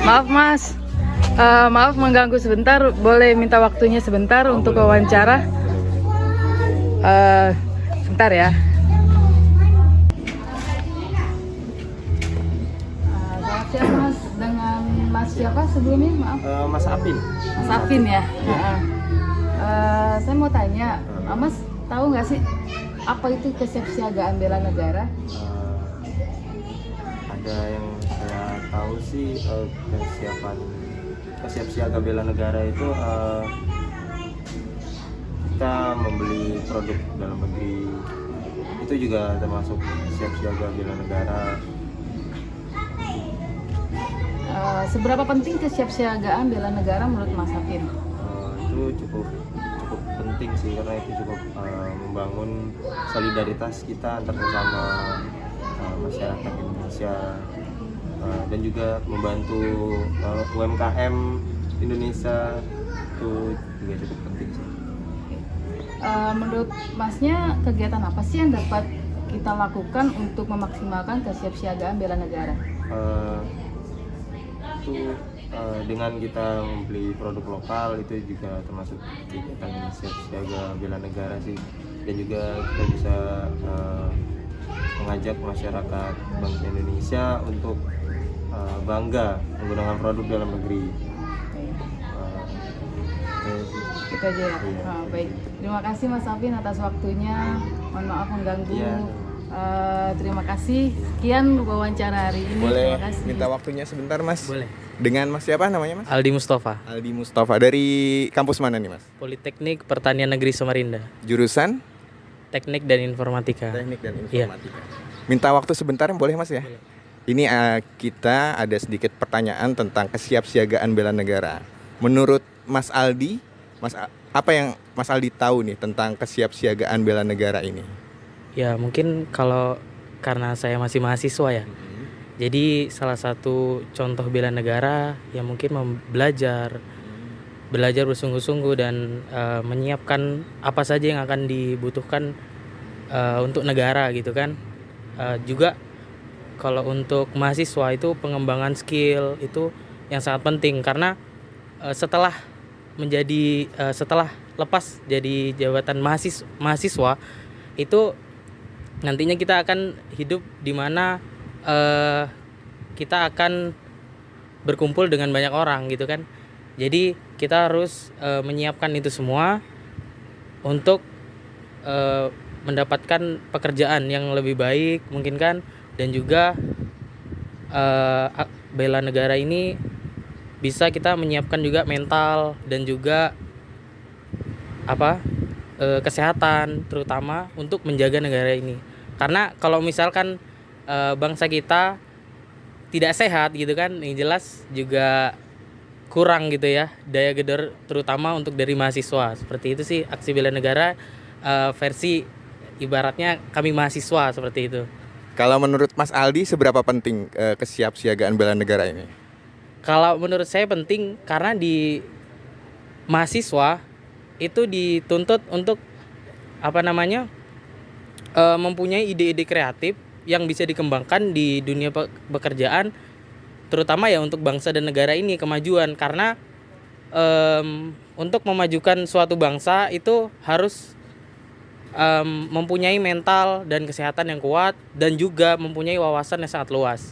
Maaf Mas, maaf mengganggu sebentar. Boleh minta waktunya sebentar untuk wawancara? Sebentar ya. Selamat siang Mas, dengan Mas siapa sebelumnya? Maaf. Mas Apin. Mas Apin ya. Saya mau tanya, Mas tahu nggak sih apa itu kesiapsiagaan bela negara? Ada yang saya tahu sih, kesiapsiaga bela negara itu kita membeli produk dalam negeri, itu juga termasuk siaga bela negara. Seberapa penting kesiapsiagaan bela negara menurut Mas Apin? Itu cukup penting sih, karena itu cukup membangun solidaritas kita antar sesama masyarakat Indonesia, dan juga membantu UMKM Indonesia, itu juga cukup penting sih. Menurut Masnya, kegiatan apa sih yang dapat kita lakukan untuk memaksimalkan kesiapsiagaan bela negara? Dengan kita membeli produk lokal, itu juga termasuk kegiatan siaga bela negara sih, dan juga kita bisa mengajak masyarakat bangsa Indonesia untuk bangga menggunakan produk dalam negeri. Itu aja ya. Iya. Baik, terima kasih Mas Apin atas waktunya. Mohon maaf mengganggu. Iya. Terima kasih. Sekian wawancara hari ini. Boleh Terima kasih. minta waktunya sebentar Mas? Boleh. Dengan Mas siapa namanya Mas? Aldi Mustafa, Aldi Mustafa. Dari kampus mana nih Mas? Politeknik Pertanian Negeri Samarinda, Jurusan Teknik dan Informatika. Teknik dan Iya. Informatika. Minta waktu sebentar boleh Mas ya? Boleh. Ini kita ada sedikit pertanyaan tentang kesiapsiagaan bela negara. Menurut Mas Aldi, apa yang Mas Aldi tahu nih tentang kesiapsiagaan bela negara ini? Ya mungkin kalau karena saya masih mahasiswa ya, jadi salah satu contoh bela negara yang mungkin belajar bersungguh-sungguh dan menyiapkan apa saja yang akan dibutuhkan untuk negara gitu kan. Juga kalau untuk mahasiswa itu pengembangan skill itu yang sangat penting, karena setelah lepas jadi jabatan mahasiswa itu nantinya kita akan hidup di mana kita akan berkumpul dengan banyak orang gitu kan. Jadi kita harus menyiapkan itu semua untuk mendapatkan pekerjaan yang lebih baik mungkin kan, dan juga bela negara ini bisa kita menyiapkan juga mental dan juga kesehatan, terutama untuk menjaga negara ini. Karena kalau misalkan bangsa kita tidak sehat gitu kan, yang jelas juga kurang gitu ya daya gedor, terutama untuk dari mahasiswa. Seperti itu sih aksi bela negara versi ibaratnya kami mahasiswa, seperti itu. Kalau menurut Mas Aldi, seberapa penting kesiapsiagaan bela negara ini? Kalau menurut saya penting, karena di mahasiswa itu dituntut untuk mempunyai ide-ide kreatif yang bisa dikembangkan di dunia pekerjaan, terutama ya untuk bangsa dan negara ini kemajuan. Karena untuk memajukan suatu bangsa itu harus mempunyai mental dan kesehatan yang kuat, dan juga mempunyai wawasan yang sangat luas,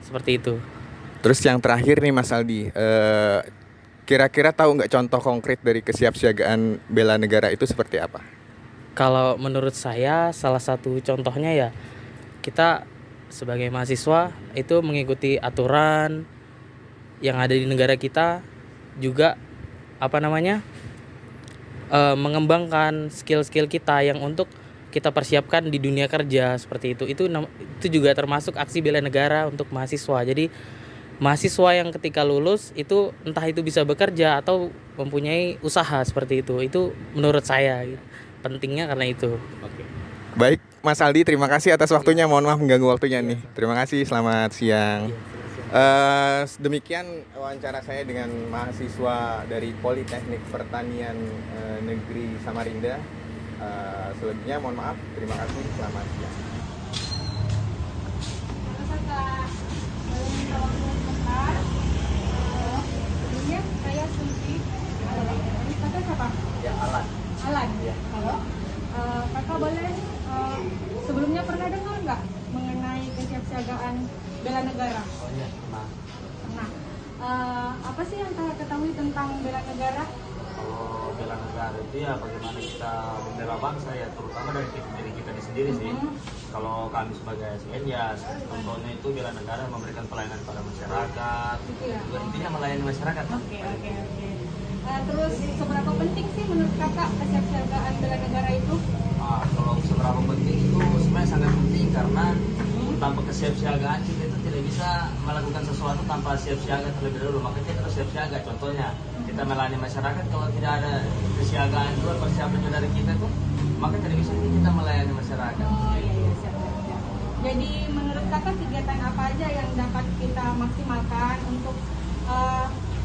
seperti itu. Terus yang terakhir nih Mas Aldi, kira-kira tahu nggak contoh konkret dari kesiapsiagaan bela negara itu seperti apa? Kalau menurut saya salah satu contohnya ya, kita sebagai mahasiswa itu mengikuti aturan yang ada di negara kita, juga mengembangkan skill-skill kita yang untuk kita persiapkan di dunia kerja, seperti itu. Itu juga termasuk aksi bela negara untuk mahasiswa. Jadi mahasiswa yang ketika lulus itu entah itu bisa bekerja atau mempunyai usaha, seperti itu. Itu menurut saya pentingnya karena itu. Oke. Baik, Mas Aldi, terima kasih atas waktunya. Mohon maaf mengganggu waktunya nih. Terima kasih, selamat siang. Demikian wawancara saya dengan mahasiswa dari Politeknik Pertanian Negeri Samarinda. Selebihnya mohon maaf. Terima kasih, selamat siang. bela negara? Oh iya, pernah. Nah, apa sih yang kakak ketahui tentang bela negara? Kalau bela negara itu ya bagaimana kita membela bangsa ya, terutama dari diri kita sendiri sih. Kalau kami sebagai ASN ya contohnya itu bela negara memberikan pelayanan pada masyarakat. Iya. Juga intinya melayani masyarakat. Oke. Terus seberapa penting sih menurut kakak kesiapsiagaan bela negara itu? Kalau seberapa penting itu sebenarnya sangat penting karena tanpa kesiapsiagaan kita itu tidak bisa melakukan sesuatu tanpa siap siaga terlebih dahulu. Maka kita harus siap siaga. Contohnya kita melayani masyarakat, kalau tidak ada kesiagaan itu persiapan dari kita tuh, maka tidak bisa kita melayani masyarakat. Oh iya, siap. Jadi menurut kakak kegiatan apa aja yang dapat kita maksimalkan untuk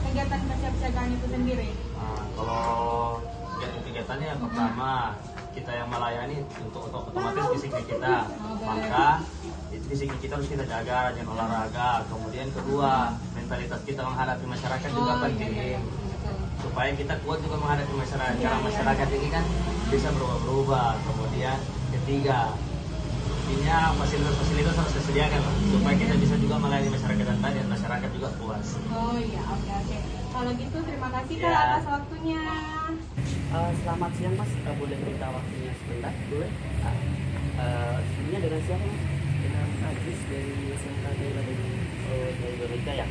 kegiatan kesiapsiagaan itu sendiri? Kalau kegiatannya yang pertama kita yang melayani untuk otomatis fisik kita, maka fisik kita harus kita jaga, rajin olahraga. Kemudian kedua, mentalitas kita menghadapi masyarakat juga penting, supaya kita kuat juga menghadapi masyarakat. Karena masyarakat ini kan bisa berubah-ubah. Kemudian ketiga, intinya fasilitas harus disediakan supaya kita bisa juga melayani masyarakat dan masyarakat juga puas. Oh iya, oke. Kalau gitu terima kasih Kak atas waktunya. Selamat siang Mas, boleh minta waktunya sebentar? Boleh? Sebelumnya dengan siapa Mas? Dengan Ajis dari SMK Daerah dari Indonesia ya.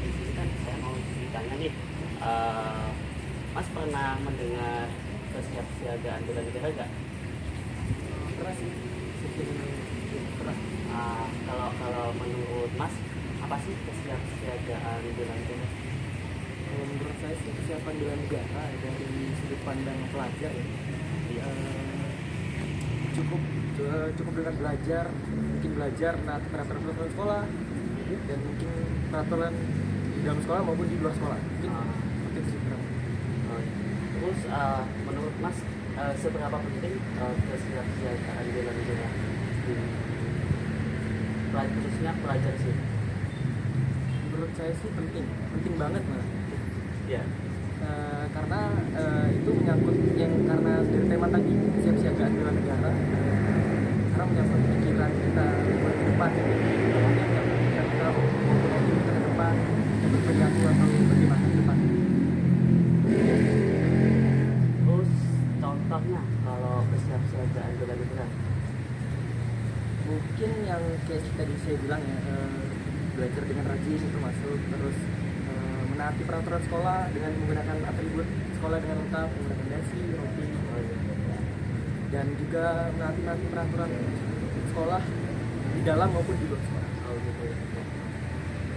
Di sini kan saya mau ditanya nih, Mas pernah mendengar kesiapsiagaan bela negara nggak? Pernah sih. Pernah. Kalau menurut Mas, apa sih kesiapsiagaan bela negara? Menurut saya sih kesiapan bela negara dari sudut pandang pelajar ya, cukup dengan belajar, mungkin belajar peraturan sekolah dan mungkin peraturan di dalam sekolah maupun di luar sekolah. Mungkin seperti itu sih. Terus menurut Mas seberapa penting kesiapsiagaan bela negara khususnya pelajar sih? Menurut saya sih penting banget lah. Ya. Karena itu menyangkut yang karena dari tema tadi kesiapsiagaan bela negara, karena menyangkut pikiran kita buat ke depan, yang kita mempunyai ke depan untuk perilaku atau bagaimana ke depan. Terus contohnya kalau kesiapsiagaan bela negara, mungkin yang kayak tadi saya bilang ya, belajar dengan rajin itu masuk, terus menaati peraturan sekolah dengan menggunakan atribut sekolah dengan lengkap, menggunakan dasi, rompi, dan juga menaati peraturan sekolah di dalam maupun di luar sekolah. oh gitu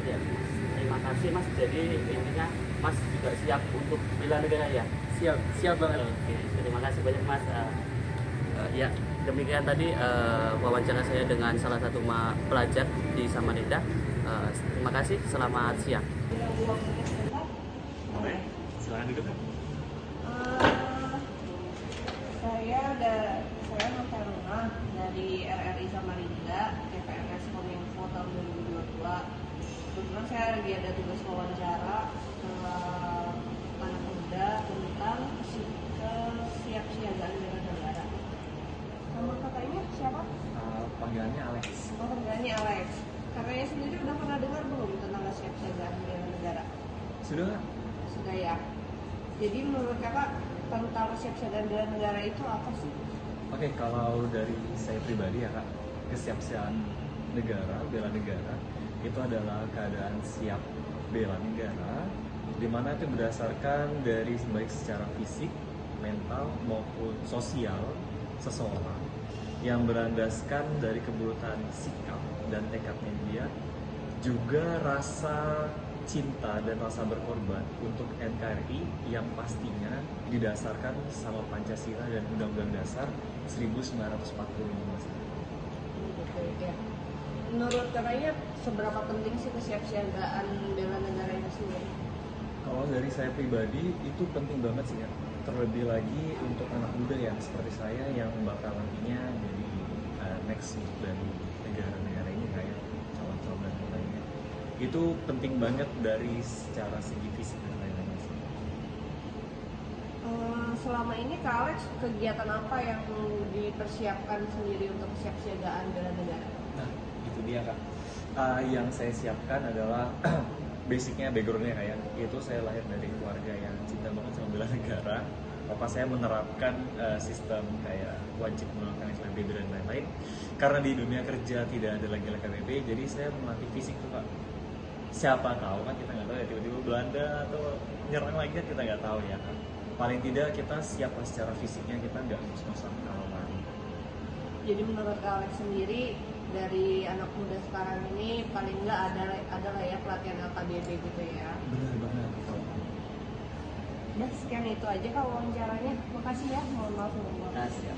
ya. Terima kasih Mas, jadi intinya Mas juga siap untuk bela negara ya? Siap banget. Oke, terima kasih banyak Mas. Ya, demikian tadi wawancara saya dengan salah satu pelajar di Samarinda. Terima kasih, selamat siang. Boleh, silakan duduk. Saya Novaruna dari RRI Samarinda, TPRS Kominfo tahun 2022. Kebetulan saya lagi ada tugas wawancara anak muda tentang kesiapsiagaan bela negara. Nama kakaknya siapa? Panggilannya Alex. Panggilannya Alex. Kakaknya sendiri udah pernah dengar belum tentang kesiapsiagaan bela negara? Sudah? Sudah ya. Jadi menurut kakak tentang kesiapsiagaan bela negara itu apa sih? Oke, kalau dari saya pribadi ya Kak, kesiapsiagaan negara, bela negara itu adalah keadaan siap bela negara, di mana itu berdasarkan dari baik secara fisik, mental maupun sosial seseorang yang berlandaskan dari kebutuhan sikap dan tekadnya dia, juga rasa cinta dan rasa berkorban untuk NKRI yang pastinya didasarkan sama Pancasila dan Undang-Undang Dasar 1945. Gitu ya. Menurut kakaknya seberapa penting sih kesiapsiagaan bela negara itu sendiri? Kalau dari saya pribadi itu penting banget sih ya. Terlebih lagi untuk anak muda yang seperti saya yang bakal nantinya jadi next dari negara-negara ini kayak calon-calon dan lainnya. Itu penting banget dari secara segi fisik dan lain-lain sih. Selama ini Kak Alex kegiatan apa yang dipersiapkan sendiri untuk kesiapsiagaan bela negara? Nah, itu dia Kak. Yang saya siapkan adalah basicnya, backgroundnya kayak itu saya lahir dari keluarga yang cinta banget sama bela negara. Papa saya menerapkan sistem kayak wajib melakukan LKPB dan lain-lain. Karena di dunia kerja tidak ada lagi LKPB, jadi saya melatih fisik tuh Pak. Siapa tahu kan, kita nggak tahu ya, tiba-tiba Belanda atau nyerang lagi kan kita nggak tahu ya kan. Paling tidak kita siap secara fisiknya, kita nggak ngos-ngosan kalau lari. Jadi menurut Alex sendiri, dari anak muda sekarang ini paling nggak ada lah ya pelatihan LKBB gitu ya. Benar banget. Udah sekian itu aja Kak wawancaranya. Makasih ya, mohon maaf. Siap.